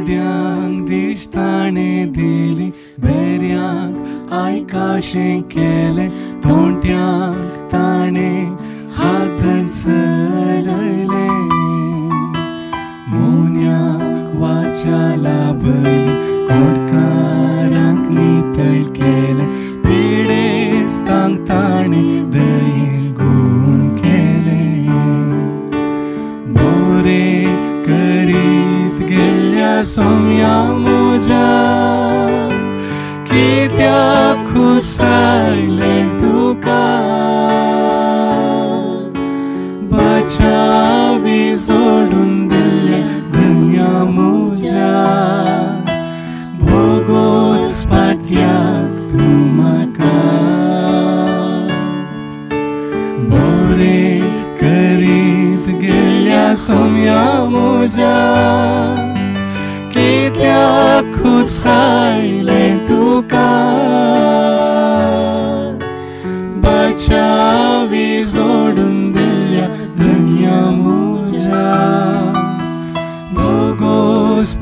थोड्यांक दिसताणे दिली, बेऱ्यांक आयकाशें केलें, थोंट्यांक ताणें हातांत चलयलें, मोन्यांक वाचा लाभली, कोडकारांक नितळ केलें, पिडेस्तांक ताणें दयेन गूण केलें. बोरें करीत गेल्या सोम्या म्हज्या, कित्याक खुसायलें तुका, बाचावी जोडून दिल्या धन्या म्हज्या, भोगोस पातयाक तूं म्हाका. बोरें करीत गेल्या सोम्या म्हज्या, कित्याक खुसायलें तुका, बाचावी जोडून दिल्या धन्या म्हज्या, भोगोस